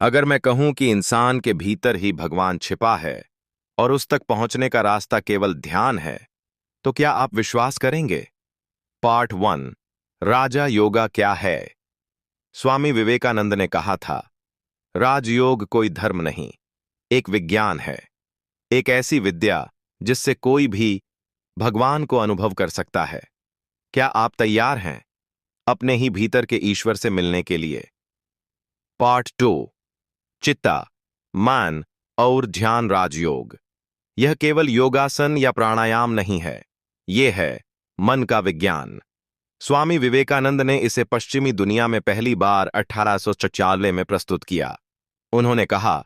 अगर मैं कहूं कि इंसान के भीतर ही भगवान छिपा है और उस तक पहुंचने का रास्ता केवल ध्यान है, तो क्या आप विश्वास करेंगे? पार्ट 1। राजा योगा क्या है? स्वामी विवेकानंद ने कहा था, राजयोग कोई धर्म नहीं, एक विज्ञान है। एक ऐसी विद्या जिससे कोई भी भगवान को अनुभव कर सकता है। क्या आप तैयार हैं अपने ही भीतर के ईश्वर से मिलने के लिए? पार्ट 2। चित्ता, मान और ध्यान राजयोग। यह केवल योगासन या प्राणायाम नहीं है, यह है मन का विज्ञान। स्वामी विवेकानंद ने इसे पश्चिमी दुनिया में पहली बार 1894 में प्रस्तुत किया। उन्होंने कहा,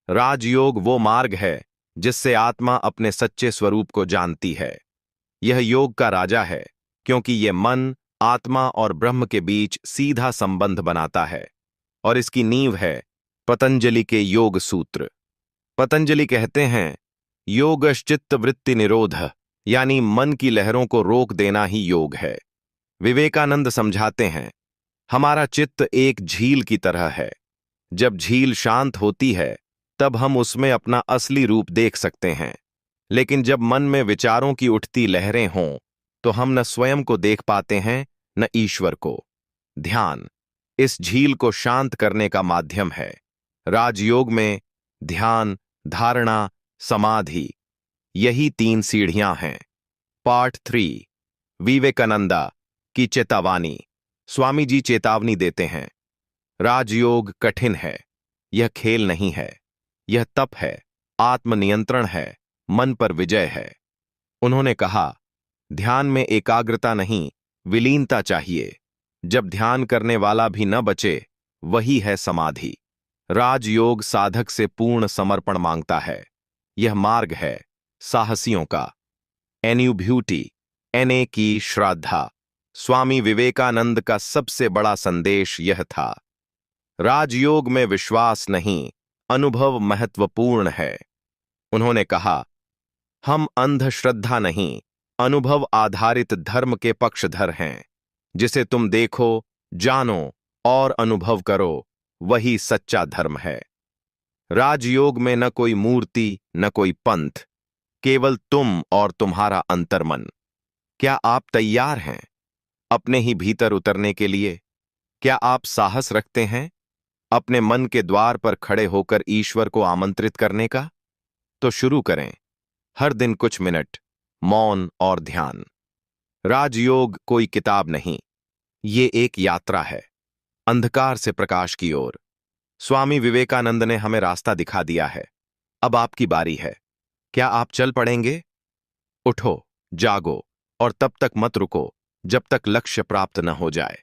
राजयोग वो मार्ग है जिससे आत्मा अपने सच्चे स्वरूप को जानती है। यह योग का राजा है क्योंकि यह मन, आत्मा और ब्रह्म के बीच सीधा संबंध बनाता है। और इसकी नींव है पतंजलि के योग सूत्र। पतंजलि कहते हैं, योगश्चित्त वृत्ति निरोध, यानी मन की लहरों को रोक देना ही योग है। विवेकानंद समझाते हैं, हमारा चित्त एक झील की तरह है। जब झील शांत होती है तब हम उसमें अपना असली रूप देख सकते हैं, लेकिन जब मन में विचारों की उठती लहरें हों तो हम न स्वयं को देख पाते हैं न ईश्वर को। ध्यान इस झील को शांत करने का माध्यम है। राजयोग में ध्यान, धारणा, समाधि, यही 3 सीढ़ियां हैं। पार्ट 3। विवेकानंदा की चेतावनी। स्वामी जी चेतावनी देते हैं, राजयोग कठिन है, यह खेल नहीं है, यह तप है, आत्मनियंत्रण है, मन पर विजय है। उन्होंने कहा, ध्यान में एकाग्रता नहीं, विलीनता चाहिए। जब ध्यान करने वाला भी न बचे, वही है समाधि। राजयोग साधक से पूर्ण समर्पण मांगता है। यह मार्ग है साहसियों का। एन्यूब्यूटी, एने की श्रद्धा। स्वामी विवेकानंद का सबसे बड़ा संदेश यह था, राजयोग में विश्वास नहीं, अनुभव महत्वपूर्ण है। उन्होंने कहा, हम अंधश्रद्धा नहीं, अनुभव आधारित धर्म के पक्षधर हैं। जिसे तुम देखो, जानो और अनुभव करो, वही सच्चा धर्म है। राजयोग में न कोई मूर्ति, न कोई पंथ, केवल तुम और तुम्हारा अंतर्मन। क्या आप तैयार हैं अपने ही भीतर उतरने के लिए? क्या आप साहस रखते हैं अपने मन के द्वार पर खड़े होकर ईश्वर को आमंत्रित करने का? तो शुरू करें, हर दिन कुछ मिनट मौन और ध्यान। राजयोग कोई किताब नहीं, ये एक यात्रा है, अंधकार से प्रकाश की ओर। स्वामी विवेकानंद ने हमें रास्ता दिखा दिया है। अब आपकी बारी है। क्या आप चल पड़ेंगे? उठो, जागो और तब तक मत रुको जब तक लक्ष्य प्राप्त न हो जाए।